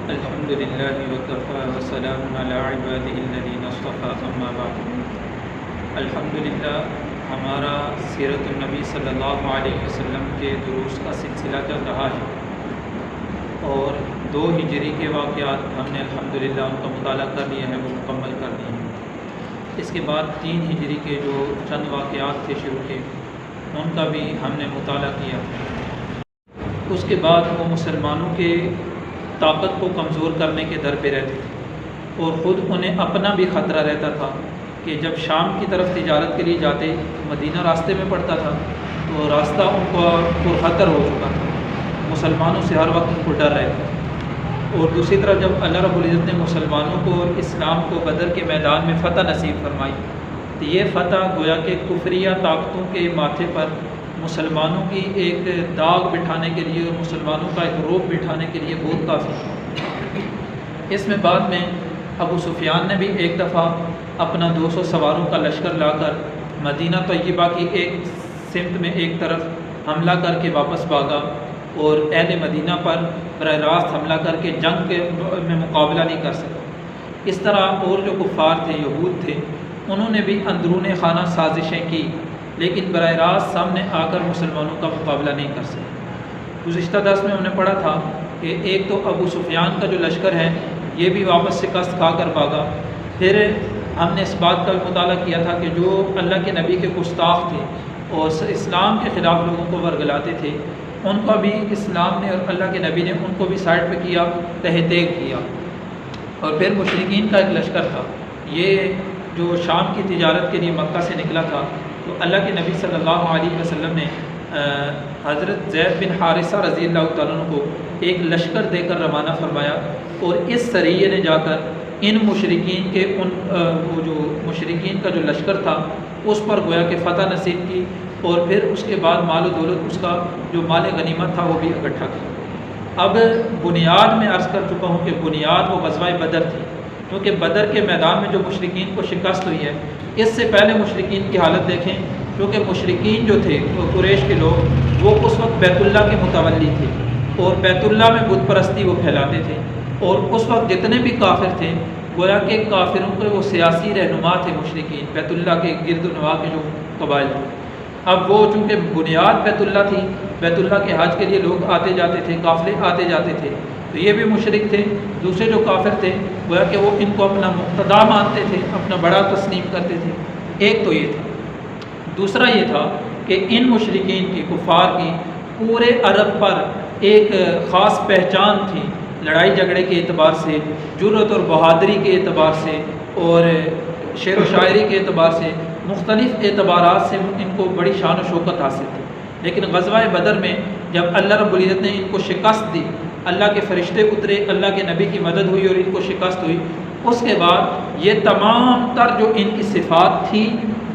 الحمد للہ وکفى وسلام علی عباده الذین اصطفى اما بعد۔ الحمد للہ ہمارا سیرت النبی صلی اللہ علیہ وسلم کے دروس کا سلسلہ چل رہا ہے اور 2 ہجری کے واقعات ہم نے الحمدللہ ان کا مطالعہ کر لیا ہے، وہ مکمل کر لیے ہیں۔ اس کے بعد 3 ہجری کے جو چند واقعات تھے شروع کے، ان کا بھی ہم نے مطالعہ کیا۔ اس کے بعد وہ مسلمانوں کے طاقت کو کمزور کرنے کے در پہ رہتے تھے اور خود انہیں اپنا بھی خطرہ رہتا تھا کہ جب شام کی طرف تجارت کے لیے جاتے، مدینہ راستے میں پڑتا تھا تو راستہ ان کو پرخطر ہو چکا تھا، مسلمانوں سے ہر وقت ان کو ڈر رہتا۔ اور دوسری طرف جب اللہ رب العزت نے مسلمانوں کو اور اسلام کو بدر کے میدان میں فتح نصیب فرمائی تو یہ فتح گویا کہ کفریہ طاقتوں کے ماتھے پر مسلمانوں کی ایک داغ بٹھانے کے لیے اور مسلمانوں کا ایک روب بٹھانے کے لیے بہت کافی تھا۔ اس میں بعد میں ابو سفیان نے بھی ایک دفعہ اپنا 200 سواروں کا لشکر لا کر مدینہ طیبہ کی ایک سمت میں ایک طرف حملہ کر کے واپس بھاگا اور اہل مدینہ پر براہ راست حملہ کر کے جنگ میں مقابلہ نہیں کر سکا۔ اس طرح اور جو کفار تھے، یہود تھے، انہوں نے بھی اندرون خانہ سازشیں کی لیکن براہ راست سامنے آ کر مسلمانوں کا مقابلہ نہیں کر سکے۔ گزشتہ درس میں ہم نے پڑھا تھا کہ ایک تو ابو سفیان کا جو لشکر ہے یہ بھی واپس شکست کھا کر بھاگا۔ پھر ہم نے اس بات کا بھی مطالعہ کیا تھا کہ جو اللہ کے نبی کے گستاخ تھے اور اسلام کے خلاف لوگوں کو ورگلاتے تھے، ان کا بھی اسلام نے اور اللہ کے نبی نے ان کو بھی سائڈ پہ کیا، تہہ تیگ کیا۔ اور پھر مشرکین کا ایک لشکر تھا، یہ جو شام کی تجارت کے لیے مکہ سے نکلا تھا، تو اللہ کے نبی صلی اللہ علیہ وسلم نے حضرت زید بن حارثہ رضی اللہ تعالیٰ عنہ کو ایک لشکر دے کر روانہ فرمایا اور اس سریے نے جا کر ان مشرکین کے وہ جو مشرکین کا جو لشکر تھا اس پر گویا کہ فتح نصیب کی اور پھر اس کے بعد مال و دولت، اس کا جو مال غنیمت تھا وہ بھی اکٹھا کیا۔ اب بنیاد میں عرض کر چکا ہوں کہ بنیاد وہ غزوہ بدر تھی، کیونکہ بدر کے میدان میں جو مشرکین کو شکست ہوئی ہے، اس سے پہلے مشرکین کی حالت دیکھیں، کیونکہ مشرکین جو تھے وہ قریش کے لوگ، وہ اس وقت بیت اللہ کے متولی تھے اور بیت اللہ میں بت پرستی وہ پھیلاتے تھے، اور اس وقت جتنے بھی کافر تھے گویا کہ کافروں کے وہ سیاسی رہنما تھے مشرکین، بیت اللہ کے گرد و نواح کے جو قبائل تھے۔ اب وہ چونکہ بنیاد بیت اللہ تھی، بیت اللہ کے حج کے لیے لوگ آتے جاتے تھے، قافلے آتے جاتے تھے، تو یہ بھی مشرک تھے۔ دوسرے جو کافر تھے گویا کہ وہ ان کو اپنا مقتدا مانتے تھے، اپنا بڑا تسلیم کرتے تھے۔ ایک تو یہ تھا۔ دوسرا یہ تھا کہ ان مشرکین کی، کفار کی پورے عرب پر ایک خاص پہچان تھی، لڑائی جھگڑے کے اعتبار سے، جرأت اور بہادری کے اعتبار سے اور شعر و شاعری کے اعتبار سے، مختلف اعتبارات سے ان کو بڑی شان و شوکت حاصل تھی۔ لیکن غزوہ بدر میں جب اللہ رب العزت نے ان کو شکست دی، اللہ کے فرشتے اترے، اللہ کے نبی کی مدد ہوئی اور ان کو شکست ہوئی، اس کے بعد یہ تمام تر جو ان کی صفات تھی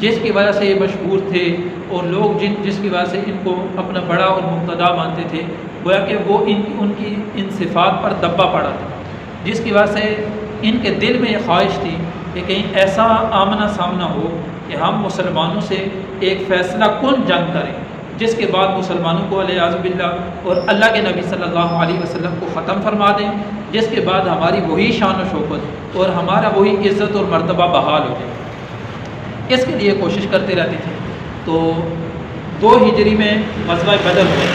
جس کی وجہ سے یہ مشہور تھے اور لوگ جس کی وجہ سے ان کو اپنا بڑا اور مقتدا مانتے تھے، گویا کہ وہ ان کی ان صفات پر دبا پڑا تھا، جس کی وجہ سے ان کے دل میں یہ خواہش تھی کہ کہیں ایسا آمنا سامنا ہو کہ ہم مسلمانوں سے ایک فیصلہ کن جنگ کریں، جس کے بعد مسلمانوں کو علیہ باللہ اور اللہ کے نبی صلی اللہ علیہ وسلم کو ختم فرما دیں، جس کے بعد ہماری وہی شان و شوکت اور ہمارا وہی عزت اور مرتبہ بحال ہو جائے۔ اس کے لیے کوشش کرتے رہتے تھے۔ تو 2 ہجری میں غزوہ بدر ہوا،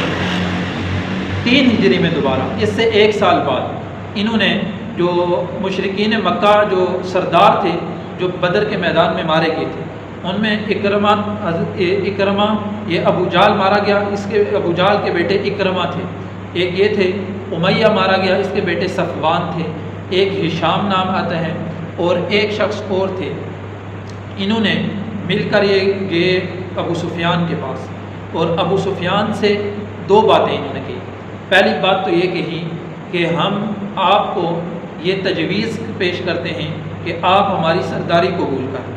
3 ہجری میں دوبارہ، اس سے 1 سال بعد انہوں نے جو مشرکین مکہ جو سردار تھے جو بدر کے میدان میں مارے گئے تھے، ان میں اکرمہ یہ ابو جال مارا گیا، اس کے ابو جال کے بیٹے اکرمہ تھے، ایک یہ تھے امیہ مارا گیا، اس کے بیٹے صفوان تھے، ایک ہشام نام آتا ہے اور ایک شخص اور تھے۔ انہوں نے مل کر یہ گئے ابو سفیان کے پاس اور ابو سفیان سے 2 باتیں انہوں نے کی۔ پہلی بات تو یہ کہی کہ ہم آپ کو یہ تجویز پیش کرتے ہیں کہ آپ ہماری سرداری قبول کر لیں،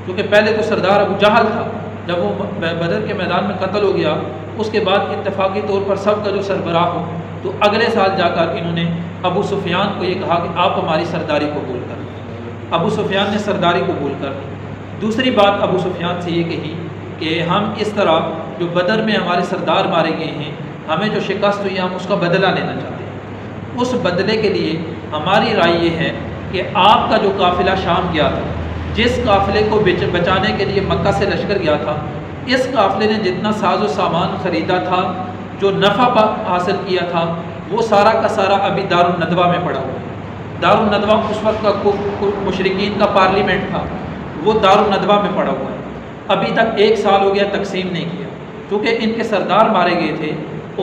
کیونکہ پہلے تو سردار ابو جہل تھا، جب وہ بدر کے میدان میں قتل ہو گیا اس کے بعد اتفاقی طور پر سب کا جو سربراہ ہو، تو اگلے سال جا کر انہوں نے ابو سفیان کو یہ کہا کہ آپ ہماری سرداری قبول کر لیں۔ ابو سفیان نے سرداری قبول کر لی۔ دوسری بات ابو سفیان سے یہ کہی کہ ہم اس طرح جو بدر میں ہمارے سردار مارے گئے ہیں، ہمیں جو شکست ہوئی ہے ہم اس کا بدلہ لینا چاہتے ہیں۔ اس بدلے کے لیے ہماری رائے یہ ہے کہ آپ کا جو قافلہ شام گیا تھا، جس قافلے کو بچانے کے لیے مکہ سے لشکر گیا تھا، اس قافلے نے جتنا ساز و سامان خریدا تھا، جو نفع حاصل کیا تھا، وہ سارا کا سارا ابھی دارالندوہ میں پڑا ہوا ہے۔ دارالندوہ اس وقت کا مشرکین کا پارلیمنٹ تھا، وہ دارالندوہ میں پڑا ہوا ہے۔ ابھی تک 1 سال ہو گیا تقسیم نہیں کیا، کیونکہ ان کے سردار مارے گئے تھے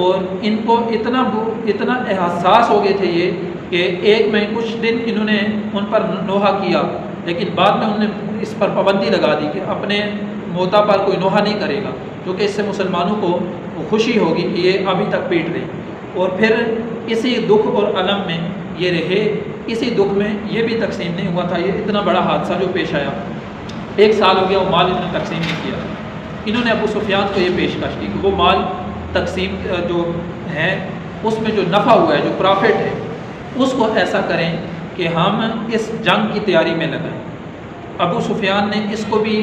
اور ان کو اتنا احساس ہو گئے تھے یہ کہ ایک میں کچھ دن انہوں نے ان پر نوحہ کیا، لیکن بعد میں انہوں نے اس پر پابندی لگا دی کہ اپنے موتا پر کوئی نوحہ نہیں کرے گا، کیونکہ اس سے مسلمانوں کو خوشی ہوگی کہ یہ ابھی تک پیٹ رہے ہیں۔ اور پھر اسی دکھ اور الم میں یہ رہے، اسی دکھ میں یہ بھی تقسیم نہیں ہوا تھا۔ یہ اتنا بڑا حادثہ جو پیش آیا، 1 سال ہو گیا وہ مال انہوں نے تقسیم نہیں کیا۔ انہوں نے ابو سفیان کو یہ پیشکش کی کہ وہ مال تقسیم جو ہے اس میں جو نفع ہوا ہے، جو پرافٹ ہے، اس کو ایسا کریں کہ ہم اس جنگ کی تیاری میں لگائیں۔ ابو سفیان نے اس کو بھی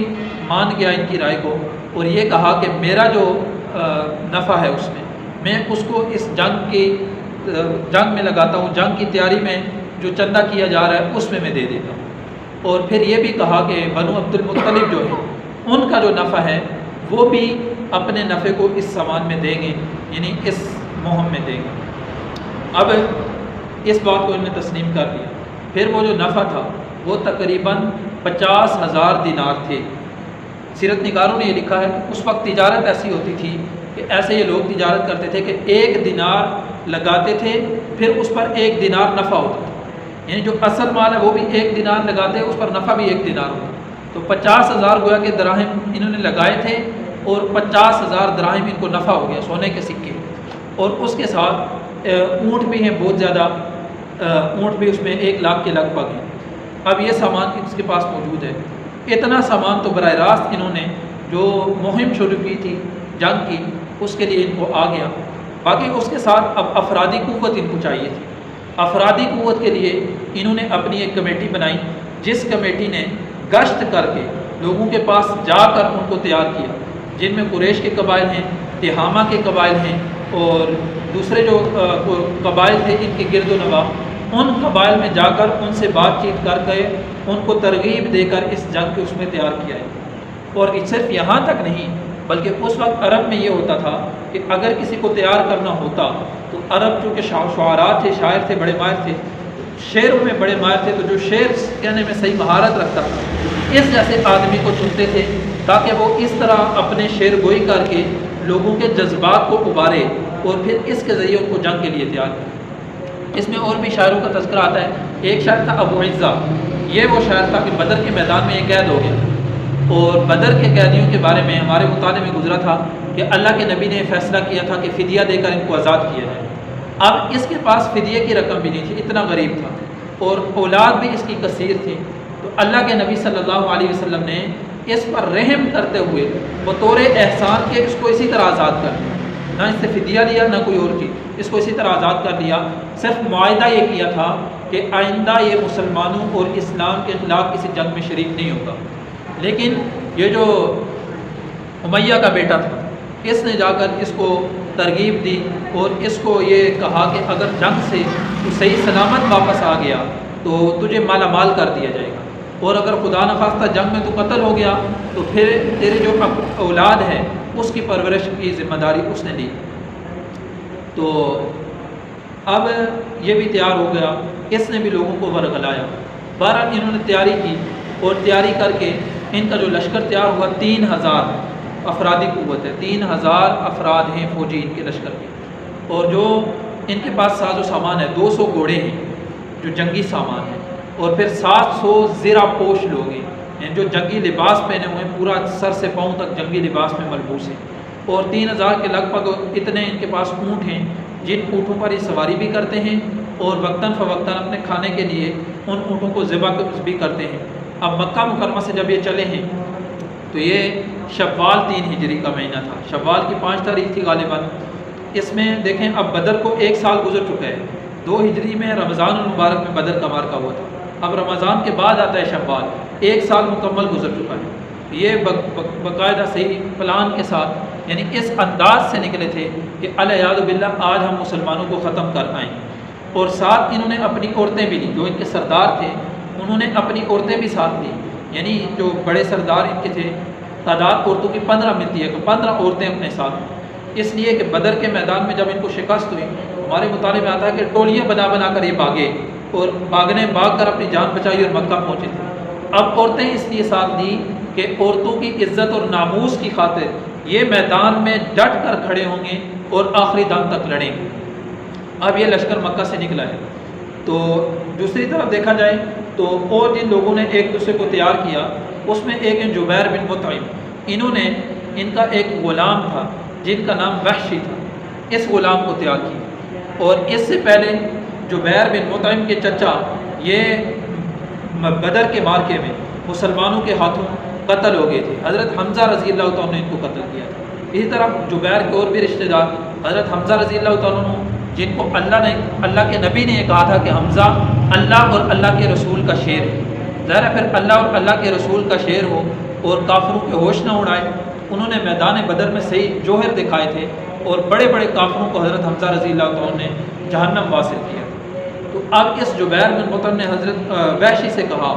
مان گیا ان کی رائے کو، اور یہ کہا کہ میرا جو نفع ہے اس میں اس کو اس جنگ میں لگاتا ہوں، جنگ کی تیاری میں جو چندہ کیا جا رہا ہے اس میں دے دیتا ہوں۔ اور پھر یہ بھی کہا کہ بنو عبد المطلب جو ہے ان کا جو نفع ہے وہ بھی اپنے نفع کو اس سامان میں دیں گے، یعنی اس مہم میں دیں گے۔ اب اس بات کو انہوں نے تسلیم کر لیا۔ پھر وہ جو نفع تھا وہ تقریباً 50,000 دینار تھے۔ سیرت نگاروں نے یہ لکھا ہے کہ اس وقت تجارت ایسی ہوتی تھی کہ ایسے یہ لوگ تجارت کرتے تھے کہ 1 دینار لگاتے تھے، پھر اس پر 1 دینار نفع ہوتا تھا، یعنی جو اصل مال ہے وہ بھی 1 دینار لگاتے، اس پر نفع بھی 1 دینار ہوتا۔ تو 50,000 گویا کے دراہم انہوں نے لگائے تھے، اور 50,000 دراہم ان کو نفع ہو گیا، سونے کے سکے۔ اور اس کے ساتھ اونٹ بھی ہیں بہت زیادہ، اونٹ بھی اس میں 1 لاکھ کے لگ بھگ ہیں۔ اب یہ سامان اس کے پاس موجود ہے۔ اتنا سامان تو براہ راست انہوں نے جو مہم شروع کی تھی جنگ کی، اس کے لیے ان کو آ گیا۔ باقی اس کے ساتھ اب افرادی قوت ان کو چاہیے تھی۔ افرادی قوت کے لیے انہوں نے اپنی ایک کمیٹی بنائی، جس کمیٹی نے گشت کر کے لوگوں کے پاس جا کر ان کو تیار کیا، جن میں قریش کے قبائل ہیں، تہامہ کے قبائل ہیں، اور دوسرے جو قبائل تھے ان کے گرد و نواح، ان قبائل میں جا کر ان سے بات چیت کر کے ان کو ترغیب دے کر اس جنگ کے اس میں تیار کیا ہے۔ اور صرف یہاں تک نہیں، بلکہ اس وقت عرب میں یہ ہوتا تھا کہ اگر کسی کو تیار کرنا ہوتا تو عرب چونکہ شعراء تھے، شاعر تھے، بڑے ماہر تھے، شعروں میں بڑے ماہر تھے، تو جو شعر کہنے میں صحیح مہارت رکھتا تھا اس جیسے آدمی کو چنتے تھے، تاکہ وہ اس طرح اپنے شعر گوئی کر کے لوگوں کے جذبات کو ابھارے اور پھر اس کے ذریعے ان کو جنگ کے لیے تیار کرے۔ اس میں اور بھی شاعروں کا تذکرہ آتا ہے۔ ایک شاعر تھا ابو عزہ، یہ وہ شاعر تھا کہ بدر کے میدان میں یہ قید ہو گیا، اور بدر کے قیدیوں کے بارے میں ہمارے مطالعے میں گزرا تھا کہ اللہ کے نبی نے فیصلہ کیا تھا کہ فدیہ دے کر ان کو آزاد کیا جائے۔ اب اس کے پاس فدیے کی رقم بھی نہیں تھی، اتنا غریب تھا، اور اولاد بھی اس کی کثیر تھی۔ تو اللہ کے نبی صلی اللہ علیہ وسلم نے اس پر رحم کرتے ہوئے بطور احسان کے اس کو اسی طرح آزاد کر دیا، نہ اس سے فدیہ لیا نہ کوئی اور چیز، اس کو اسی طرح آزاد کر دیا۔ صرف معاہدہ یہ کیا تھا کہ آئندہ یہ مسلمانوں اور اسلام کے خلاف کسی جنگ میں شریک نہیں ہوگا۔ لیکن یہ جو امیہ کا بیٹا تھا، اس نے جا کر اس کو ترغیب دی اور اس کو یہ کہا کہ اگر جنگ سے تو صحیح سلامت واپس آ گیا تو تجھے مالا مال کر دیا جائے گا، اور اگر خدا نخواستہ جنگ میں تو قتل ہو گیا تو پھر تیرے جو اولاد ہے اس کی پرورش کی ذمہ داری اس نے لی۔ تو اب یہ بھی تیار ہو گیا، اس نے بھی لوگوں کو ورغلایا۔ بہرحال انہوں نے تیاری کی، اور تیاری کر کے ان کا جو لشکر تیار ہوا 3,000 افرادی قوت ہے، 3,000 افراد ہیں فوجی ان کے لشکر کے، اور جو ان کے پاس ساز و سامان ہے 200 گھوڑے ہیں جو جنگی سامان ہے، اور پھر 700 زرہ پوش لوگ ہیں، یعنی جو جنگی لباس پہنے ہوئے ہیں، پورا سر سے پاؤں تک جنگی لباس میں ملبوس ہیں، اور 3,000 کے لگ بھگ اتنے ان کے پاس اونٹ ہیں، جن اونٹوں پر یہ سواری بھی کرتے ہیں اور وقتاً فوقتاً اپنے کھانے کے لیے ان اونٹوں کو ذبح بھی کرتے ہیں۔ اب مکہ مکرمہ سے جب یہ چلے ہیں تو یہ شوال 3 ہجری کا مہینہ تھا، شوال کی 5 تاریخ تھی غالباً۔ اس میں دیکھیں اب بدر کو 1 سال گزر چکا ہے، 2 ہجری میں رمضان المبارک میں بدر کا مارکا ہوا تھا، اب رمضان کے بعد آتا ہے شوال، 1 سال مکمل گزر چکا ہے۔ یہ باقاعدہ صحیح پلان کے ساتھ، یعنی اس انداز سے نکلے تھے کہ الیاذ باللہ آج ہم مسلمانوں کو ختم کر آئیں گے، اور ساتھ انہوں نے اپنی عورتیں بھی لی، جو ان کے سردار تھے انہوں نے اپنی عورتیں بھی ساتھ لی، یعنی جو بڑے سردار ان کے تھے تعداد عورتوں کی 15 ملتی ہے، تو 15 عورتیں اپنے ساتھ، اس لیے کہ بدر کے میدان میں جب ان کو شکست ہوئی، ہمارے مطالعے میں آتا ہے کہ ٹولیاں بنا بنا کر یہ بھاگے اور بھاگ کر اپنی جان بچائی اور مکہ پہنچے تھے۔ اب عورتیں اس لیے ساتھ دی کہ عورتوں کی عزت اور ناموس کی خاطر یہ میدان میں ڈٹ کر کھڑے ہوں گے اور آخری دم تک لڑیں گے۔ اب یہ لشکر مکہ سے نکلا ہے، تو دوسری طرف دیکھا جائے تو اور جن لوگوں نے ایک دوسرے کو تیار کیا اس میں ایک جبیر بن مطعم، انہوں نے ان کا ایک غلام تھا جن کا نام وحشی تھا، اس غلام کو تیار کیا۔ اور اس سے پہلے جبیر بن مطعم کے چچا یہ بدر کے مارکے میں مسلمانوں کے ہاتھوں قتل ہو گئے تھے، حضرت حمزہ رضی اللہ تعالیٰ نے ان کو قتل کیا تھا۔ اسی طرح جبیر کے اور بھی رشتہ دار حضرت حمزہ رضی اللہ تعالیٰ عنہ، جن کو اللہ کے نبی نے یہ کہا تھا کہ حمزہ اللہ اور اللہ کے رسول کا شیر ہے، ظاہر ہے پھر اللہ اور اللہ کے رسول کا شیر ہو اور کافروں کے ہوش نہ اڑائے، انہوں نے میدان بدر میں صحیح جوہر دکھائے تھے اور بڑے بڑے کافروں کو حضرت حمزہ رضی اللہ تعالیٰ نے جہنم واصل کیا۔ تو اب اس جبیر بن مطعم نے حضرت وحشی سے کہا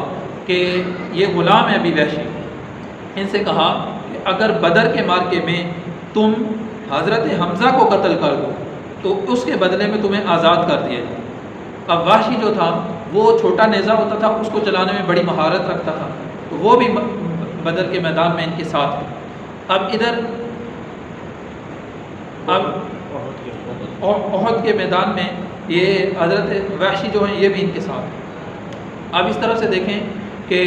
کہ یہ غلام ہے ابھی وحشی، ان سے کہا کہ اگر بدر کے مارکے میں تم حضرت حمزہ کو قتل کر دو تو اس کے بدلے میں تمہیں آزاد کر دیا جائے۔ اب وحشی جو تھا وہ چھوٹا نیزہ ہوتا تھا، اس کو چلانے میں بڑی مہارت رکھتا تھا، تو وہ بھی بدر کے میدان میں ان کے ساتھ تھا۔ اب ادھر احد کے میدان میں یہ حضرت وحشی جو ہیں یہ بھی ان کے ساتھ ہیں۔ اب اس طرف سے دیکھیں کہ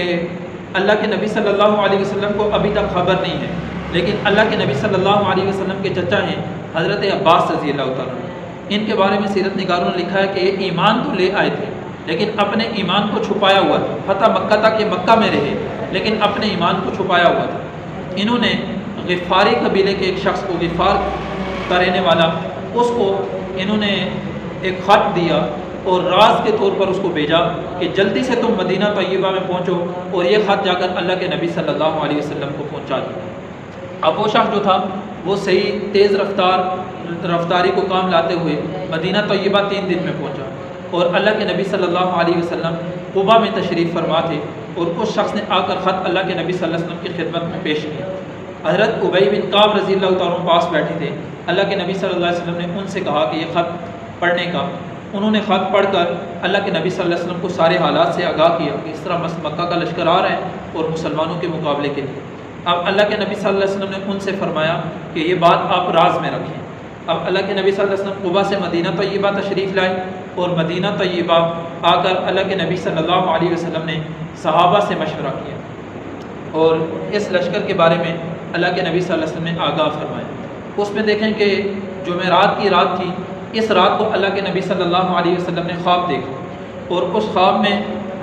اللہ کے نبی صلی اللہ علیہ وسلم کو ابھی تک خبر نہیں ہے، لیکن اللہ کے نبی صلی اللہ علیہ وسلم کے چچا ہیں حضرت عباس رضی اللہ تعالیٰ، ان کے بارے میں سیرت نگاروں نے لکھا ہے کہ یہ ایمان تو لے آئے تھے لیکن اپنے ایمان کو چھپایا ہوا تھا، فتح مکہ تک یہ مکہ میں رہے لیکن اپنے ایمان کو چھپایا ہوا تھا۔ انہوں نے غفاری قبیلے کے ایک شخص کو، غفار کا رہنے والا، اس کو انہوں نے ایک خط دیا اور راز کے طور پر اس کو بھیجا کہ جلدی سے تم مدینہ طیبہ میں پہنچو اور یہ خط جا کر اللہ کے نبی صلی اللہ علیہ وسلم کو پہنچا دو۔ اب وہ شخص جو تھا وہ صحیح تیز رفتاری کو کام لاتے ہوئے مدینہ طیبہ 3 دن میں پہنچا اور اللہ کے نبی صلی اللہ علیہ وسلم قباء میں تشریف فرما تھے اور اس شخص نے آ کر خط اللہ کے نبی صلی اللہ علیہ وسلم کی خدمت میں پیش کیا۔ حضرت ابی بن کعب رضی اللہ تعالیٰ پاس بیٹھے تھے، اللہ کے نبی صلی اللہ علیہ وسلم نے ان سے کہا کہ یہ خط پڑھنے کا، انہوں نے خط پڑھ کر اللہ کے نبی صلی اللہ علیہ وسلم کو سارے حالات سے آگاہ کیا کہ اس طرح مکہ کا لشکر آ رہا ہے اور مسلمانوں کے مقابلے کے لیے۔ اب اللہ کے نبی صلی اللہ علیہ وسلم نے ان سے فرمایا کہ یہ بات آپ راز میں رکھیں۔ اب اللہ کے نبی صلی اللہ علیہ وسلم قباء سے مدینہ طیبہ تشریف لائے اور مدینہ طیبہ آ کر اللہ کے نبی صلی اللہ علیہ وسلم نے صحابہ سے مشورہ کیا اور اس لشکر کے بارے میں اللہ کے نبی صلی اللہ علیہ وسلم نے آگاہ فرمایا۔ اس میں دیکھیں کہ جمعرات کی رات تھی، اس رات کو اللہ کے نبی صلی اللہ علیہ وسلم نے خواب دیکھا اور اس خواب میں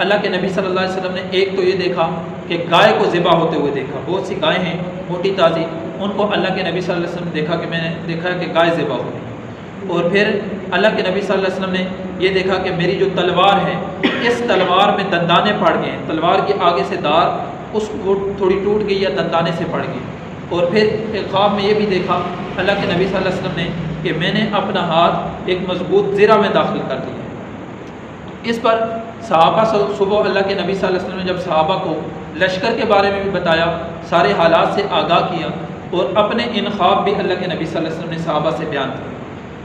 اللہ کے نبی صلی اللہ علیہ وسلم نے ایک تو یہ دیکھا کہ گائے کو ذبح ہوتے ہوئے دیکھا، بہت سی گائے ہیں موٹی تازی، ان کو اللہ کے نبی صلی اللہ علیہ وسلم نے دیکھا کہ میں نے دیکھا کہ گائے ذبح ہو رہی، اور پھر اللہ کے نبی صلی اللہ علیہ وسلم نے یہ دیکھا کہ میری جو تلوار ہے اس تلوار میں دندانے پڑ گئے ہیں، تلوار کے آگے سے دار اس کو تھوڑی ٹوٹ گئی یا دندانے سے پڑ گئی، اور پھر ایک خواب میں یہ بھی دیکھا اللہ کے نبی صلی اللہ علیہ وسلم نے کہ میں نے اپنا ہاتھ ایک مضبوط زرہ میں داخل کر دیا۔ اس پر صحابہ صبح اللہ کے نبی صلی اللہ علیہ وسلم نے جب صحابہ کو لشکر کے بارے میں بھی بتایا، سارے حالات سے آگاہ کیا اور اپنے ان خواب بھی اللہ کے نبی صلی اللہ علیہ وسلم نے صحابہ سے بیان کیا۔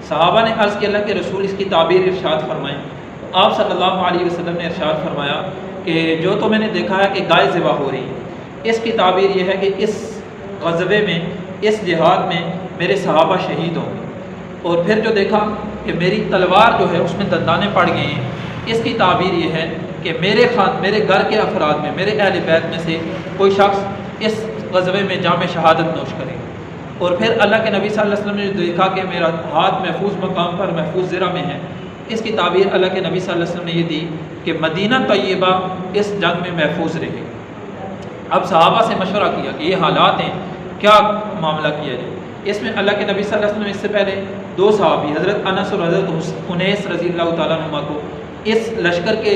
صحابہ نے عرض کیا اللہ کے رسول اس کی تعبیر ارشاد فرمائیں، تو آپ صلی اللہ علیہ وسلم نے ارشاد فرمایا کہ جو تو میں نے دیکھا ہے کہ گائے ذبح ہو رہی ہے، اس کی تعبیر یہ ہے کہ اس غزوے میں، اس جہاد میں میرے صحابہ شہید ہوں گے، اور پھر جو دیکھا کہ میری تلوار جو ہے اس میں دندانے پڑ گئے ہیں، اس کی تعبیر یہ ہے کہ میرے گھر کے افراد میں، میرے اہل بیت میں سے کوئی شخص اس غزوے میں جام شہادت نوش کرے۔ اور پھر اللہ کے نبی صلی اللہ علیہ وسلم نے دیکھا کہ میرا ہاتھ محفوظ مقام پر محفوظ زرہ میں ہے، اس کی تعبیر اللہ کے نبی صلی اللہ علیہ وسلم نے یہ دی کہ مدینہ طیبہ اس جنگ میں محفوظ رہے۔ اب صحابہ سے مشورہ کیا کہ یہ حالات ہیں، کیا معاملہ کیا جائے۔ اس میں اللہ کے نبی صلی اللہ علیہ وسلم نے اس سے پہلے 2 صحابی حضرت انس اور حضرت انیس رضی اللہ تعالیٰ عنہ کو اس لشکر کے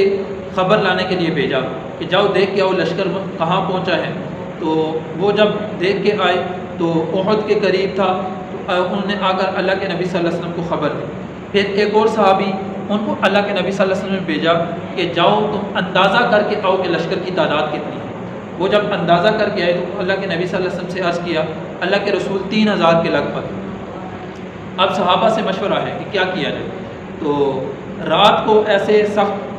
خبر لانے کے لیے بھیجا کہ جاؤ دیکھ کے آؤ لشکر کہاں پہنچا ہے۔ تو وہ جب دیکھ کے آئے تو احد کے قریب تھا، تو انہوں نے آ کر اللہ کے نبی صلی اللہ علیہ وسلم کو خبر دی۔ پھر ایک اور صحابی ان کو اللہ کے نبی صلی اللہ علیہ وسلم نے بھیجا کہ جاؤ تم اندازہ کر کے آؤ کہ لشکر کی تعداد کتنی ہے۔ وہ جب اندازہ کر کے آئے تو اللہ کے نبی صلی اللہ علیہ وسلم سے عرض کیا اللہ کے رسول 3000 کے لگ بھگ۔ اب صحابہ سے مشورہ ہے کہ کیا کیا جائے، تو رات کو ایسے سخت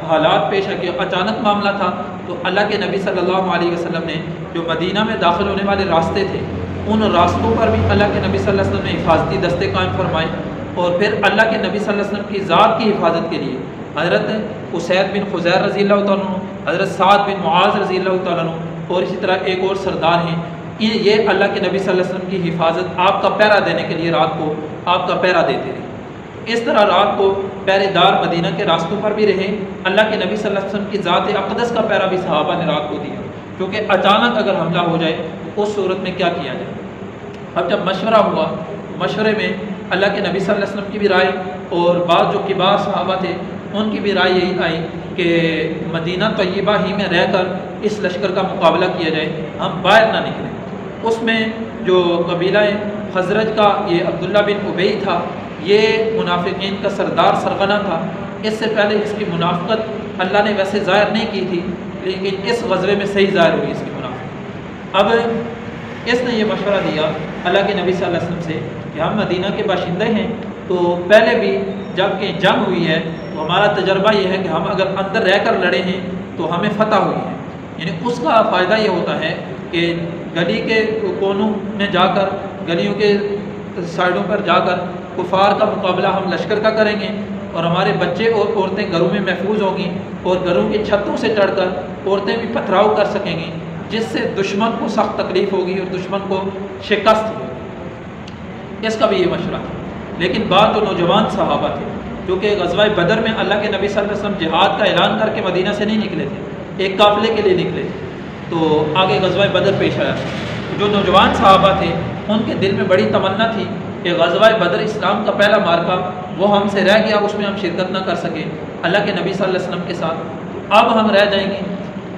حالات پیش ہے کہ اچانک معاملہ تھا، تو اللہ کے نبی صلی اللہ علیہ وسلم نے جو مدینہ میں داخل ہونے والے راستے تھے ان راستوں پر بھی اللہ کے نبی صلی اللہ علیہ وسلم نے حفاظتی دستے قائم فرمائے، اور پھر اللہ کے نبی صلی اللہ علیہ وسلم کی ذات کی حفاظت کے لیے حضرت اسید بن خزیر رضی اللہ تعالیٰ عنہ، حضرت سعد بن معاذ رضی اللہ تعالیٰ عنہ، اور اسی طرح ایک اور سردار ہیں، یہ اللہ کے نبی صلی اللہ علیہ وسلم کی حفاظت آپ کا پہرا دینے کے لیے رات کو آپ کا پہرا دیتے رہے۔ اس طرح رات کو پہرے دار مدینہ کے راستوں پر بھی رہے۔ اللہ کے نبی صلی اللہ علیہ وسلم کی ذات اقدس کا پہرا بھی صحابہ نے رات کو دیا، کیونکہ اچانک اگر حملہ ہو جائے تو اس صورت میں کیا کیا جائے۔ اب جب مشورہ ہوا، مشورے میں اللہ کے نبی صلی اللہ علیہ وسلم کی بھی رائے اور بعض جو کبار صحابہ تھے ان کی بھی رائے یہی آئی کہ مدینہ طیبہ ہی میں رہ کر اس لشکر کا مقابلہ کیا جائے، ہم باہر نہ نکلیں۔ اس میں جو قبیلہ خزرج کا یہ عبداللہ بن ابی تھا، یہ منافقین کا سردار سرغنہ تھا۔ اس سے پہلے اس کی منافقت اللہ نے ویسے ظاہر نہیں کی تھی، لیکن اس غزوے میں صحیح ظاہر ہوئی اس کی منافقت۔ اب اس نے یہ مشورہ دیا اللہ کے نبی صلی اللہ علیہ وسلم سے کہ ہم مدینہ کے باشندے ہیں، تو پہلے بھی جب کہ جنگ ہوئی ہے تو ہمارا تجربہ یہ ہے کہ ہم اگر اندر رہ کر لڑے ہیں تو ہمیں فتح ہوئی ہے، یعنی اس کا فائدہ یہ ہوتا ہے کہ گلی کے کونوں میں جا کر، گلیوں کے سائڈوں پر جا کر کفار کا مقابلہ ہم لشکر کا کریں گے، اور ہمارے بچے اور عورتیں گھروں میں محفوظ ہوں گی، اور گھروں کی چھتوں سے چڑھ کر عورتیں بھی پتھراؤ کر سکیں گی، جس سے دشمن کو سخت تکلیف ہوگی اور دشمن کو شکست ہوگی۔ اس کا بھی یہ مشورہ تھا۔ لیکن بعض جو نوجوان صحابہ تھے جو کہ غزوہ بدر میں اللہ کے نبی صلی اللہ علیہ وسلم جہاد کا اعلان کر کے مدینہ سے نہیں نکلے تھے، ایک قافلے کے لیے نکلے تھے، تو آگے غزوہ بدر پیش آیا۔ جو نوجوان صحابہ تھے ان کے دل میں بڑی تمنا تھی کہ غزوہ بدر اسلام کا پہلا مارکہ وہ ہم سے رہ گیا، اس میں ہم شرکت نہ کر سکے اللہ کے نبی صلی اللہ علیہ وسلم کے ساتھ، اب ہم رہ جائیں گے۔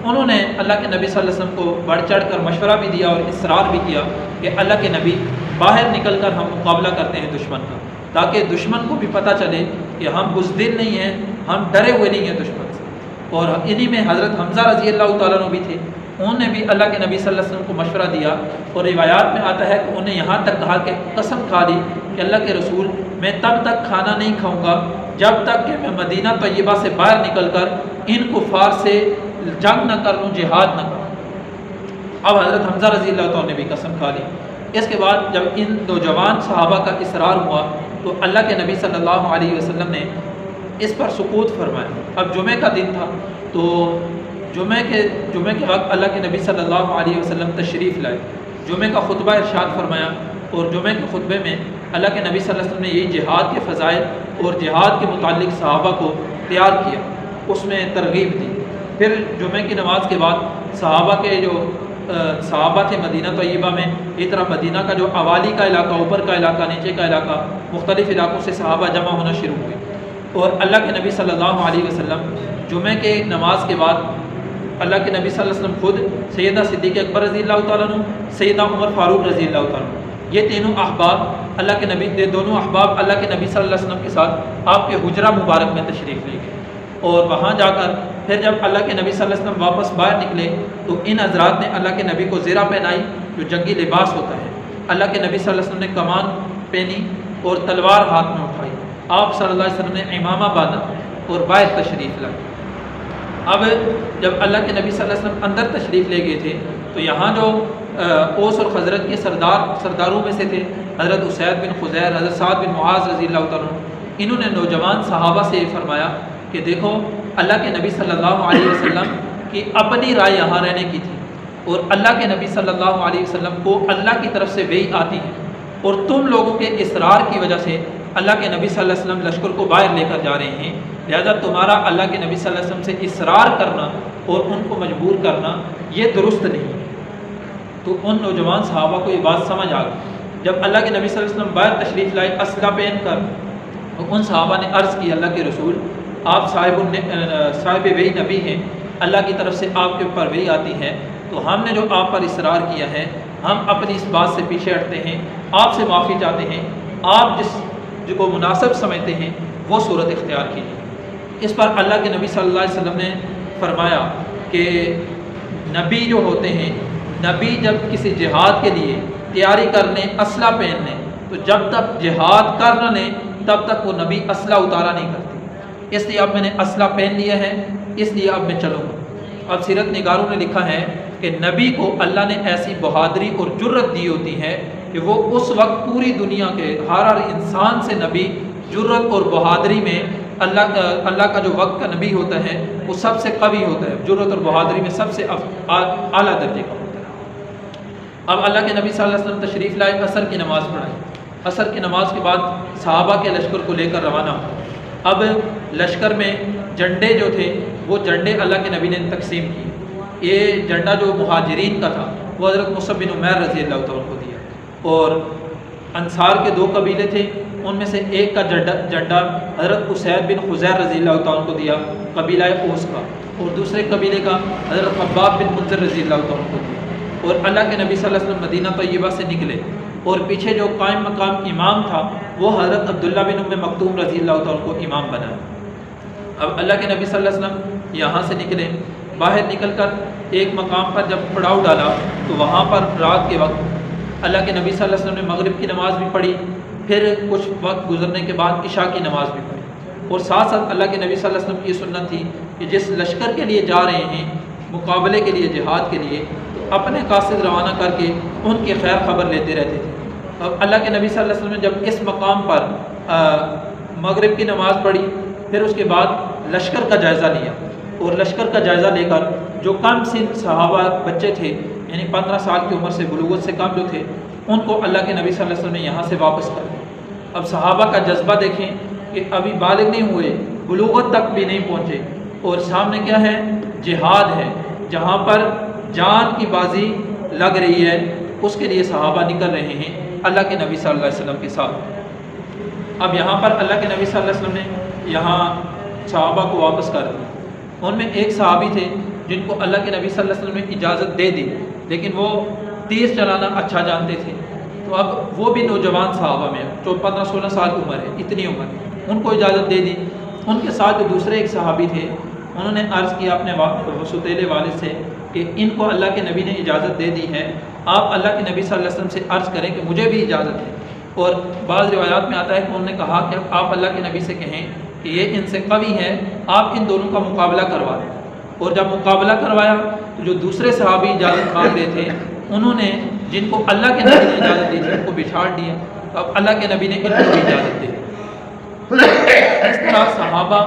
انہوں نے اللہ کے نبی صلی اللہ علیہ وسلم کو بڑھ چڑھ کر مشورہ بھی دیا اور اصرار بھی کیا کہ اللہ کے نبی باہر نکل کر ہم مقابلہ کرتے ہیں دشمن کا، تاکہ دشمن کو بھی پتہ چلے کہ ہم بزدل نہیں ہیں، ہم ڈرے ہوئے نہیں ہیں دشمن سے۔ اور انہی میں حضرت حمزہ رضی اللہ تعالیٰ عنہ بھی تھے، انہوں نے بھی اللہ کے نبی صلی اللہ علیہ وسلم کو مشورہ دیا، اور روایات میں آتا ہے کہ انہوں نے یہاں تک کہا کہ قسم کھا لی کہ اللہ کے رسول میں تب تک کھانا نہیں کھاؤں گا جب تک کہ میں مدینہ طیبہ سے باہر نکل کر ان کفار سے جنگ نہ کر لوں، جہاد نہ کروں۔ اب حضرت حمزہ رضی اللہ تعالیٰ نے بھی قسم کھا لی۔ اس کے بعد جب ان نوجوان صحابہ کا اصرار ہوا تو اللہ کے نبی صلی اللہ علیہ وسلم نے اس پر سکوت فرمایا۔ اب جمعہ کا دن تھا، تو جمعہ کے وقت اللہ کے نبی صلی اللہ علیہ وسلم تشریف لائے، جمعہ کا خطبہ ارشاد فرمایا، اور جمعہ کے خطبے میں اللہ کے نبی صلی اللہ علیہ وسلم نے یہی جہاد کے فضائل اور جہاد کے متعلق صحابہ کو تیار کیا، اس میں ترغیب دی۔ پھر جمعہ کی نماز کے بعد صحابہ کے جو صحابہ تھے مدینہ طیبہ میں، اس طرح مدینہ کا جو اوالی کا علاقہ، اوپر کا علاقہ، نیچے کا علاقہ، مختلف علاقوں سے صحابہ جمع ہونا شروع ہوئے، اور اللہ کے نبی صلی اللہ علیہ وسلم جمعہ کے نماز کے بعد اللہ کے نبی صلی اللہ علیہ وسلم خود سیدنا صدیق اکبر رضی اللہ تعالیٰ عنہ، سیدنا عمر فاروق رضی اللہ تعالیٰ عنہ، یہ تینوں احباب اللہ کے نبی، دونوں احباب اللہ کے نبی صلی اللہ علیہ وسلم کے ساتھ آپ کے حجرہ مبارک میں تشریف لے گئے، اور وہاں جا کر پھر جب اللہ کے نبی صلی اللہ علیہ وسلم واپس باہر نکلے تو ان حضرات نے اللہ کے نبی کو زرہ پہنائی جو جنگی لباس ہوتا ہے، اللہ کے نبی صلی اللہ علیہ وسلم نے کمان پہنی اور تلوار ہاتھ میں اٹھائی، آپ صلی اللہ علیہ وسلم نے امامہ باندھا اور باہر تشریف لائے۔ اب جب اللہ کے نبی صلی اللہ علیہ وسلم اندر تشریف لے گئے تھے تو یہاں جو اوس اور خزرج کے سرداروں میں سے تھے حضرت اسید بن خزیر، حضرت سعد بن معاذ رضی اللہ تعالیٰ عنہ، انہوں نے نوجوان صحابہ سے فرمایا کہ دیکھو اللہ کے نبی صلی اللہ علیہ وسلم کی اپنی رائے یہاں رہنے کی تھی، اور اللہ کے نبی صلی اللہ علیہ وسلم کو اللہ کی طرف سے وحی آتی ہے، اور تم لوگوں کے اصرار کی وجہ سے اللہ کے نبی صلی اللہ علیہ وسلم لشکر کو باہر لے کر جا رہے ہیں، لہذا تمہارا اللہ کے نبی صلی اللہ علیہ وسلم سے اصرار کرنا اور ان کو مجبور کرنا یہ درست نہیں ہے۔ تو ان نوجوان صحابہ کو یہ بات سمجھ آ گئی۔ جب اللہ کے نبی صلی اللہ علیہ وسلم باہر تشریف لائے اسلحہ پہن کر، تو ان صحابہ نے عرض کی اللہ کے رسول آپ صاحب وحی نبی ہیں، اللہ کی طرف سے آپ کے اوپر وحی آتی ہے، تو ہم نے جو آپ پر اصرار کیا ہے ہم اپنی اس بات سے پیچھے ہٹتے ہیں، آپ سے معافی چاہتے ہیں، آپ جس کو مناسب سمجھتے ہیں وہ صورت اختیار کیجیے۔ اس پر اللہ کے نبی صلی اللہ علیہ وسلم نے فرمایا کہ نبی جو ہوتے ہیں، نبی جب کسی جہاد کے لیے تیاری کر لیں، اسلحہ پہن لیں، تو جب تک جہاد کر نہ لیں تب تک وہ نبی اسلحہ اتارا نہیں کرتے۔ اس لیے اب میں نے اسلحہ پہن لیا ہے، اس لیے اب میں چلوں گا۔ اب سیرت نگاروں نے لکھا ہے کہ نبی کو اللہ نے ایسی بہادری اور جرت دی ہوتی ہے کہ وہ اس وقت پوری دنیا کے ہر انسان سے نبی جرت اور بہادری میں اللہ کا جو وقت کا نبی ہوتا ہے وہ سب سے قوی ہوتا ہے، جرت اور بہادری میں سب سے اعلیٰ درجے کا ہوتا ہے۔ اب اللہ کے نبی صلی اللہ علیہ وسلم تشریف لائے، عصر کی نماز پڑھائی، عصر کی نماز کے بعد صحابہ کے لشکر کو لے کر روانہ ہو۔ اب لشکر میں جھنڈے جو تھے وہ جھنڈے اللہ کے نبی نے تقسیم کیے۔ یہ جھنڈا جو مہاجرین کا تھا وہ حضرت مصعب بن عمیر رضی اللہ تعالیٰ کو دیا، اور انصار کے 2 قبیلے تھے، ان میں سے ایک کا جھنڈا حضرت اسید بن خزیر رضی اللہ تعالیٰ کو دیا، قبیلہ اوس کا، اور دوسرے قبیلے کا حضرت خباب بن منذر رضی اللہ تعالیٰ کو دیا۔ اور اللہ کے نبی صلی اللہ علیہ وسلم مدینہ طیبہ سے نکلے، اور پیچھے جو قائم مقام امام تھا وہ حضرت عبداللہ بن ام مکتوم رضی اللہ تعالیٰ کو امام بنایا۔ اب اللہ کے نبی صلی اللہ علیہ وسلم یہاں سے نکلے، باہر نکل کر ایک مقام پر جب پڑاؤ ڈالا تو وہاں پر رات کے وقت اللہ کے نبی صلی اللہ علیہ وسلم نے مغرب کی نماز بھی پڑھی، پھر کچھ وقت گزرنے کے بعد عشاء کی نماز بھی پڑھی، اور ساتھ ساتھ اللہ کے نبی صلی اللہ علیہ وسلم کی یہ سنت تھی کہ جس لشکر کے لیے جا رہے ہیں مقابلے کے لیے، جہاد کے لیے، تو اپنے قاصد روانہ کر کے ان کی خیر خبر لیتے رہتے تھے۔ اب اللہ کے نبی صلی اللہ علیہ وسلم نے جب اس مقام پر مغرب کی نماز پڑھی، پھر اس کے بعد لشکر کا جائزہ لیا، اور لشکر کا جائزہ لے کر جو کم سن صحابہ بچے تھے، یعنی 15 سال کی عمر سے، بلوغت سے کم جو تھے، ان کو اللہ کے نبی صلی اللہ علیہ وسلم نے یہاں سے واپس کر دیا۔ اب صحابہ کا جذبہ دیکھیں کہ ابھی بالغ نہیں ہوئے، بلوغت تک بھی نہیں پہنچے، اور سامنے کیا ہے؟ جہاد ہے، جہاں پر جان کی بازی لگ رہی ہے، اس کے لیے صحابہ نکل رہے ہیں اللہ کے نبی صلی اللہ علیہ وسلم کے ساتھ۔ اب یہاں پر اللہ کے نبی صلی اللہ علیہ وسلم نے یہاں صحابہ کو واپس کر دیا۔ ان میں ایک صحابی تھے جن کو اللہ کے نبی صلی اللہ علیہ وسلم نے اجازت دے دی، لیکن وہ تیز چلانا اچھا جانتے تھے، تو اب وہ بھی نوجوان صحابہ میں، جو 15-16 سال کی عمر ہے، اتنی عمر، ان کو اجازت دے دی۔ ان کے ساتھ جو دوسرے ایک صحابی تھے، انہوں نے عرض کیا اپنے ستیلے والد سے کہ ان کو اللہ کے نبی نے اجازت دے دی ہے، آپ اللہ کے نبی صلی اللہ علیہ وسلم سے عرض کریں کہ مجھے بھی اجازت ہے۔ اور بعض روایات میں آتا ہے کہ انہوں نے کہا کہ آپ اللہ کے نبی سے کہیں کہ یہ ان سے قوی ہے، آپ ان دونوں کا مقابلہ کروا دیں۔ اور جب مقابلہ کروایا تو جو دوسرے صحابی اجازت مانگ رہے تھے، انہوں نے، جن کو اللہ کے نبی نے اجازت دی تھی، ان کو بچھاڑ دیا، تو اب اللہ کے نبی نے ان کو بھی اجازت دی۔ اس طرح صحابہ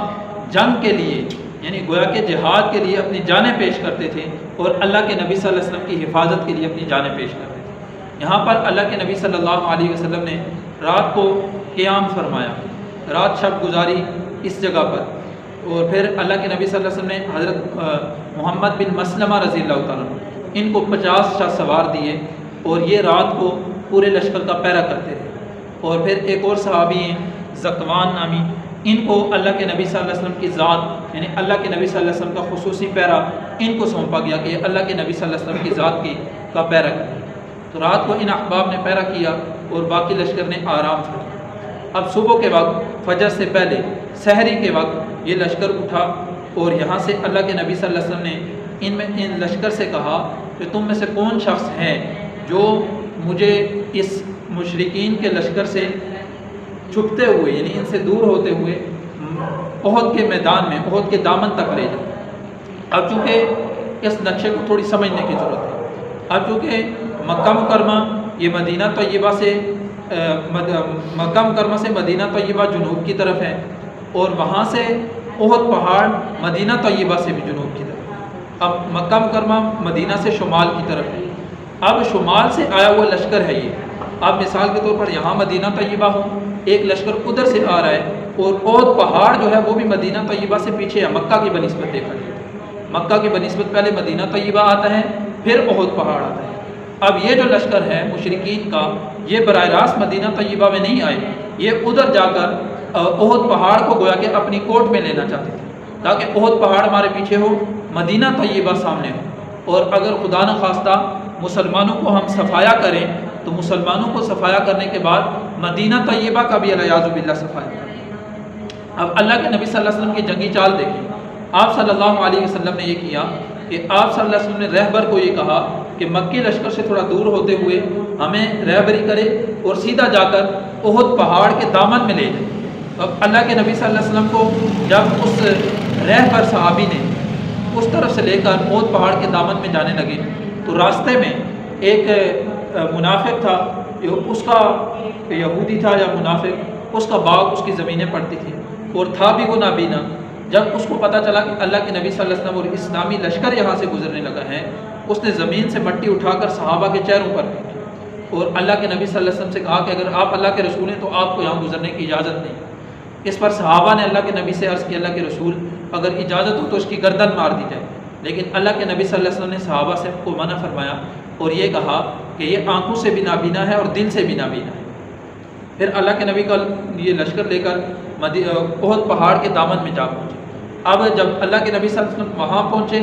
جنگ کے لیے، یعنی گویا کہ جہاد کے لیے اپنی جانیں پیش کرتے تھے، اور اللہ کے نبی صلی اللہ علیہ وسلم کی حفاظت کے لیے اپنی جانیں پیش کرتے تھے۔ یہاں پر اللہ کے نبی صلی اللہ علیہ وسلم نے رات کو قیام فرمایا، رات شب گزاری اس جگہ پر، اور پھر اللہ کے نبی صلی اللہ علیہ وسلم نے حضرت محمد بن مسلمہ رضی اللہ تعالیٰ ان کو 50 شاہ سوار دیے، اور یہ رات کو پورے لشکر کا پہرا کرتے رہے۔ اور پھر ایک اور صحابی ہیں زکوان نامی، ان کو اللہ کے نبی صلی اللہ علیہ وسلم کی ذات، یعنی اللہ کے نبی صلی اللہ علیہ وسلم کا خصوصی پہرا ان کو سونپا گیا کہ اللہ کے نبی صلی اللہ علیہ وسلم کی ذات کا پہرا کریں۔ تو رات کو ان احباب نے پہرا کیا اور باقی لشکر نے آرام فرمایا۔ اب صبح کے وقت، فجر سے پہلے، سحری کے وقت یہ لشکر اٹھا، اور یہاں سے اللہ کے نبی صلی اللہ علیہ وسلم نے ان لشکر سے کہا کہ تم میں سے کون شخص ہے جو مجھے اس مشرکین کے لشکر سے چھپتے ہوئے، یعنی ان سے دور ہوتے ہوئے، احد کے میدان میں، احد کے دامن تک لے جائے۔ اب چونکہ اس نقشے کو تھوڑی سمجھنے کی ضرورت ہے۔ اب چونکہ مکہ مکرمہ یہ مدینہ طیبہ سے مکہ مکرمہ سے مدینہ طیبہ جنوب کی طرف ہے، اور وہاں سے احد پہاڑ مدینہ طیبہ سے بھی جنوب کی طرف۔ اب مکہ مکرمہ مدینہ سے شمال کی طرف ہے۔ اب شمال سے آیا ہوا لشکر ہے یہ۔ اب مثال کے طور پر یہاں مدینہ طیبہ ہو، ایک لشکر ادھر سے آ رہا ہے، اور احد پہاڑ جو ہے وہ بھی مدینہ طیبہ سے پیچھے ہے، مکہ کی بنسبت دیکھا جائے، مکہ کی بنسبت پہلے مدینہ طیبہ آتا ہے، پھر احد پہاڑ آتا ہے۔ اب یہ جو لشکر ہے مشرکین کا، یہ براہ راست مدینہ طیبہ میں نہیں آئے، یہ ادھر جا کر احد پہاڑ کو گویا کہ اپنی کوٹ میں لینا چاہتے تھے، تاکہ احد پہاڑ ہمارے پیچھے ہو، مدینہ طیبہ سامنے ہو، اور اگر خدا نخواستہ مسلمانوں کو ہم صفایا کریں تو مسلمانوں کو صفایا کرنے کے بعد مدینہ طیبہ کا بھی الیاذ باللہ صفایا کریں۔ اب اللہ کے نبی صلی اللہ علیہ وسلم کی جنگی چال دیکھیں. آپ صلی اللہ علیہ وسلم نے یہ کیا کہ آپ صلی اللہ علیہ وسلم نے رہبر کو یہ کہا کہ مکی لشکر سے تھوڑا دور ہوتے ہوئے ہمیں رہبری کرے اور سیدھا جا کر احد پہاڑ کے دامن میں لے جائے. اب اللہ کے نبی صلی اللہ علیہ وسلم کو جب اس رہبر صحابی نے اس طرف سے لے کر احد پہاڑ کے دامن میں جانے لگے تو راستے میں ایک منافق تھا، اس کا یہودی تھا یا منافق، اس کا باغ اس کی زمینیں پڑتی تھی اور تھا بھی وہ نابینا. جب اس کو پتہ چلا کہ اللہ کے نبی صلی اللہ علیہ وسلم اور اسلامی لشکر یہاں سے گزرنے لگا ہے، اس نے زمین سے مٹی اٹھا کر صحابہ کے چہروں پر پھینکی اور اللہ کے نبی صلی اللہ علیہ وسلم سے کہا کہ اگر آپ اللہ کے رسول ہیں تو آپ کو یہاں گزرنے کی اجازت نہیں. اس پر صحابہ نے اللہ کے نبی سے عرض کیا اللہ کے رسول اگر اجازت ہو تو اس کی گردن مار دی جائے، لیکن اللہ کے نبی صلی اللہ علیہ وسلم نے صحابہ سے کو منع فرمایا اور یہ کہا کہ یہ آنکھوں سے بھی نابینا ہے اور دل سے بھی نابینا ہے. پھر اللہ کے نبی کا یہ لشکر لے کر احد پہاڑ کے دامن میں جا پہنچے. اب جب اللہ کے نبی صلی اللہ علیہ وسلم وہاں پہنچے،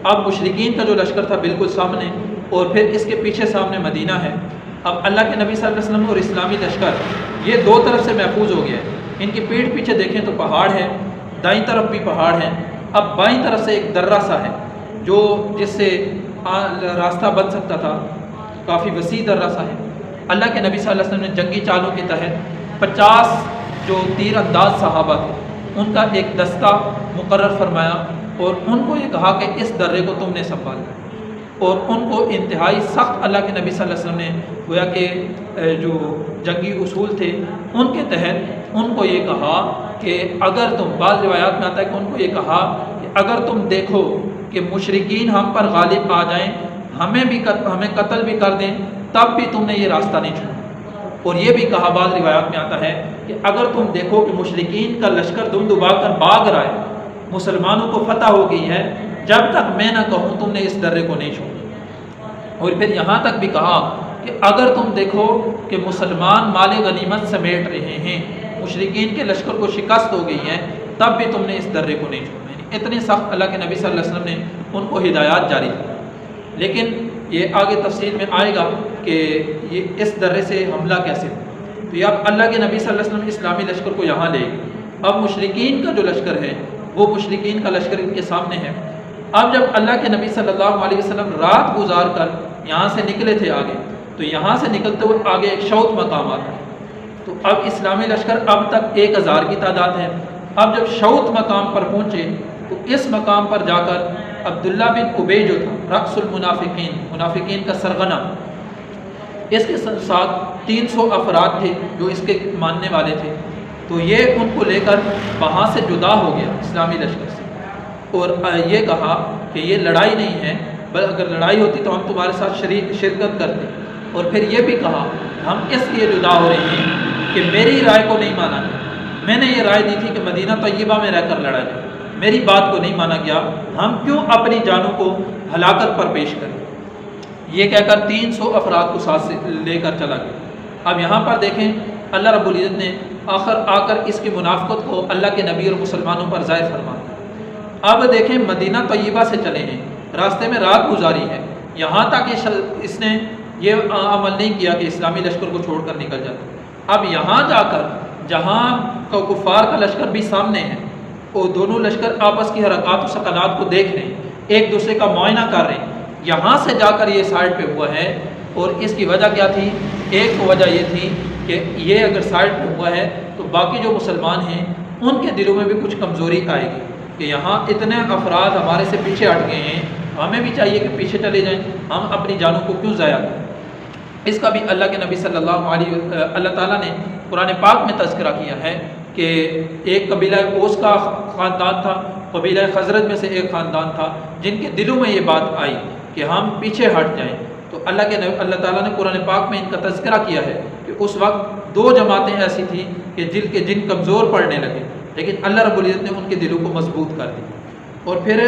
اب مشرکین کا جو لشکر تھا بالکل سامنے اور پھر اس کے پیچھے سامنے مدینہ ہے. اب اللہ کے نبی صلی اللہ علیہ وسلم اور اسلامی لشکر یہ دو طرف سے محفوظ ہو گیا ہے. ان کی پیٹھ پیچھے دیکھیں تو پہاڑ ہے، دائیں طرف بھی پہاڑ ہے. اب بائیں طرف سے ایک درہ سا ہے جو جس سے راستہ بن سکتا تھا، کافی وسیع درہ سا ہے. اللہ کے نبی صلی اللہ علیہ وسلم نے جنگی چالوں کے تحت 50 جو تیر انداز صحابہ تھے ان کا ایک دستہ مقرر فرمایا اور ان کو یہ کہا کہ اس درے کو تم نے سنبھالنا اور ان کو انتہائی سخت اللہ کے نبی صلی اللہ علیہ وسلم نے گویا کہ جو جنگی اصول تھے ان کے تحت ان کو یہ کہا کہ اگر تم، بعض روایات میں آتا ہے کہ ان کو یہ کہا کہ اگر تم دیکھو کہ مشرکین ہم پر غالب آ جائیں، ہمیں قتل بھی کر دیں، تب بھی تم نے یہ راستہ نہیں چھوڑا. اور یہ بھی کہا بعض روایات میں آتا ہے کہ اگر تم دیکھو کہ مشرکین کا لشکر دم دبا کر بھاگ رہا ہے، مسلمانوں کو فتح ہو گئی ہے، جب تک میں نہ کہوں تم نے اس درے کو نہیں چھوڑا. اور پھر یہاں تک بھی کہا کہ اگر تم دیکھو کہ مسلمان مال غنیمت سمیٹ رہے ہیں، مشرکین کے لشکر کو شکست ہو گئی ہے، تب بھی تم نے اس درے کو نہیں چھوڑا. اتنے سخت اللہ کے نبی صلی اللہ علیہ وسلم نے ان کو ہدایات جاری کی. لیکن یہ آگے تفصیل میں آئے گا کہ یہ اس درے سے حملہ کیسے ہو. تو یہ اب اللہ کے نبی صلی اللہ علیہ وسلم اسلامی لشکر کو یہاں لے گئے. اب مشرکین کا جو لشکر ہے وہ مشرکین کا لشکر ان کے سامنے ہے. اب جب اللہ کے نبی صلی اللہ علیہ وسلم رات گزار کر یہاں سے نکلے تھے آگے، تو یہاں سے نکلتے ہوئے آگے ایک شوط مقام آتا ہے. تو اب اسلامی لشکر اب تک 1000 کی تعداد ہے. اب جب شوط مقام پر پہنچے تو اس مقام پر جا کر عبداللہ بن ابی جو تھا رأس المنافقین، منافقین کا سرغنہ، اس کے ساتھ 300 افراد تھے جو اس کے ماننے والے تھے. تو یہ ان کو لے کر وہاں سے جدا ہو گیا اسلامی لشکر سے اور یہ کہا کہ یہ لڑائی نہیں ہے، بلکہ اگر لڑائی ہوتی تو ہم تمہارے ساتھ شرکت کرتے. اور پھر یہ بھی کہا ہم اس لیے جدا ہو رہے ہیں کہ میری رائے کو نہیں مانا گیا. میں نے یہ رائے دی تھی کہ مدینہ طیبہ میں رہ کر لڑا جائے، میری بات کو نہیں مانا گیا، ہم کیوں اپنی جانوں کو ہلاکت پر پیش کریں. یہ کہہ کر 300 افراد کو ساتھ سے لے کر چلا گیا. اب یہاں پر دیکھیں اللہ رب العزت نے آخر آ کر اس کی منافقت کو اللہ کے نبی اور مسلمانوں پر ظاہر فرما دیا. اب دیکھیں مدینہ طیبہ سے چلے ہیں، راستے میں رات گزاری ہے، یہاں تک اس نے یہ عمل نہیں کیا کہ اسلامی لشکر کو چھوڑ کر نکل جاتا. اب یہاں جا کر جہاں کا کفار کا لشکر بھی سامنے ہے، وہ دونوں لشکر آپس کی حرکات و سکنات کو دیکھ رہے ہیں، ایک دوسرے کا معائنہ کر رہے ہیں. یہاں سے جا کر یہ سائڈ پہ ہوا ہے اور اس کی وجہ کیا تھی؟ ایک وجہ یہ تھی کہ یہ اگر سائڈ پہ ہوا ہے تو باقی جو مسلمان ہیں ان کے دلوں میں بھی کچھ کمزوری آئے گی کہ یہاں اتنے افراد ہمارے سے پیچھے ہٹ گئے ہیں، ہمیں بھی چاہیے کہ پیچھے چلے جائیں، ہم اپنی جانوں کو کیوں ضائع کریں. اس کا بھی اللہ کے نبی صلی اللہ تعالیٰ نے قرآن پاک میں تذکرہ کیا ہے کہ ایک قبیلہ اوس کا خاندان تھا، قبیلہ خزرج میں سے ایک خاندان تھا، جن کے دلوں میں یہ بات آئی کہ ہم پیچھے ہٹ جائیں. تو اللہ تعالیٰ نے قرآن پاک میں ان کا تذکرہ کیا ہے کہ اس وقت 2 جماعتیں ایسی تھیں کہ جن کمزور پڑنے لگے، لیکن اللہ رب العزت نے ان کے دلوں کو مضبوط کر دی. اور پھر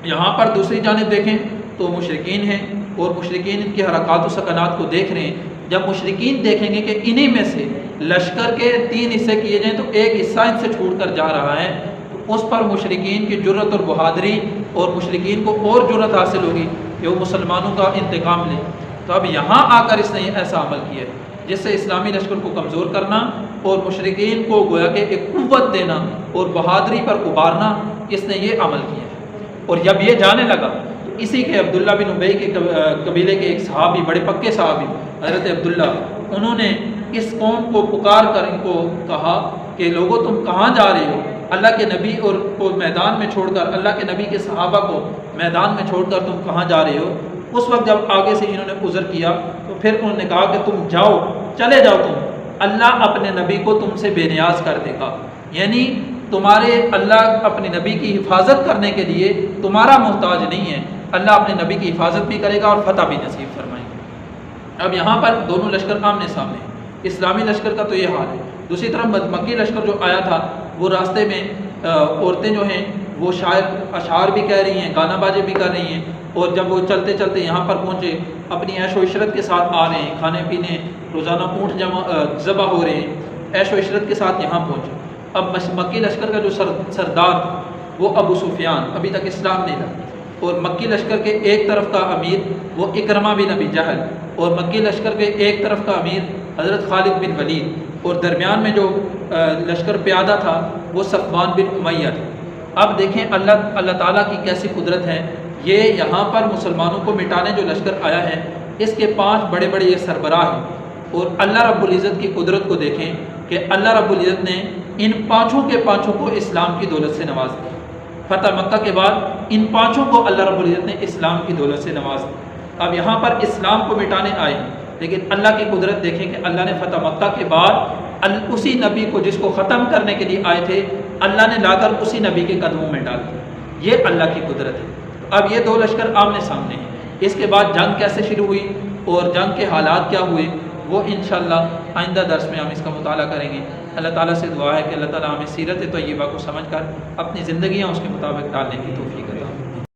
یہاں پر دوسری جانب دیکھیں تو مشرکین ہیں اور مشرکین ان کی حرکات و سکنات کو دیکھ رہے ہیں. جب مشرکین دیکھیں گے کہ انہی میں سے لشکر کے 3 حصے کیے جائیں تو ایک حصہ ان سے چھوٹ کر جا رہا ہے، تو اس پر مشرکین کی جرت اور بہادری اور مشرکین کو اور جرت حاصل ہوگی کہ وہ مسلمانوں کا انتقام لیں. تو اب یہاں آ کر اس نے ایسا عمل کیا ہے جس سے اسلامی لشکر کو کمزور کرنا اور مشرکین کو گویا کہ ایک قوت دینا اور بہادری پر ابھارنا، اس نے یہ عمل کیا ہے۔ اور جب یہ جانے لگا تو اسی کے عبداللہ بن ابی کے قبیلے کے ایک صحابی، بڑے پکے صحابی حضرت عبداللہ، انہوں نے اس قوم کو پکار کر ان کو کہا کہ لوگو تم کہاں جا رہے ہو؟ اللہ کے نبی اور کو میدان میں چھوڑ کر، اللہ کے نبی کے صحابہ کو میدان میں چھوڑ کر تم کہاں جا رہے ہو؟ اس وقت جب آگے سے انہوں نے عذر کیا تو پھر انہوں نے کہا کہ تم جاؤ، چلے جاؤ، تم اللہ اپنے نبی کو تم سے بے نیاز کر دے گا، یعنی تمہارے اللہ اپنے نبی کی حفاظت کرنے کے لیے تمہارا محتاج نہیں ہے، اللہ اپنے نبی کی حفاظت بھی کرے گا اور فتح بھی نصیب فرمائے گا۔ اب یہاں پر دونوں لشکر آمنے سامنے ہیں، اسلامی لشکر کا تو یہ حال ہے، دوسری طرف مکی لشکر جو آیا تھا وہ راستے میں عورتیں جو ہیں وہ شاعر اشعار بھی کہہ رہی ہیں، گانا بازے بھی کر رہی ہیں، اور جب وہ چلتے چلتے یہاں پر پہنچے اپنی عیش و عشرت کے ساتھ آ رہے ہیں، کھانے پینے، روزانہ اونٹ ذبح ہو رہے ہیں، عیش و عشرت کے ساتھ یہاں پہنچے۔ اب مکی لشکر کا جو سردار تھا وہ ابو سفیان، ابھی تک اسلام نہیں تھا، اور مکی لشکر کے ایک طرف کا امیر وہ اکرمہ بن ابی جہل، اور مکی لشکر کے ایک طرف کا امیر حضرت خالد بن ولید، اور درمیان میں جو لشکر پیادہ تھا وہ صفوان بن امیہ تھا۔ اب دیکھیں اللہ تعالیٰ کی کیسی قدرت ہے، یہ یہاں پر مسلمانوں کو مٹانے جو لشکر آیا ہے اس کے 5 بڑے بڑے یہ سربراہ ہیں، اور اللہ رب العزت کی قدرت کو دیکھیں کہ اللہ رب العزت نے ان 5 کے 5 کو اسلام کی دولت سے نواز دیا۔ فتح مکہ کے بعد ان 5 کو اللہ رب العزت نے اسلام کی دولت سے نواز دیا۔ اب یہاں پر اسلام کو مٹانے آئے ہیں، لیکن اللہ کی قدرت دیکھیں کہ اللہ نے فتح مکہ کے بعد اسی نبی کو جس کو ختم کرنے کے لیے آئے تھے اللہ نے لا کر اسی نبی کے قدموں میں ڈال دیا۔ یہ اللہ کی قدرت ہے۔ اب یہ 2 لشکر آمنے سامنے ہیں، اس کے بعد جنگ کیسے شروع ہوئی اور جنگ کے حالات کیا ہوئے وہ انشاءاللہ آئندہ درس میں ہم اس کا مطالعہ کریں گے۔ اللہ تعالیٰ سے دعا ہے کہ اللہ تعالیٰ ہمیں سیرت طیبہ کو سمجھ کر اپنی زندگیاں اس کے مطابق ڈالنے کی توفیق دے۔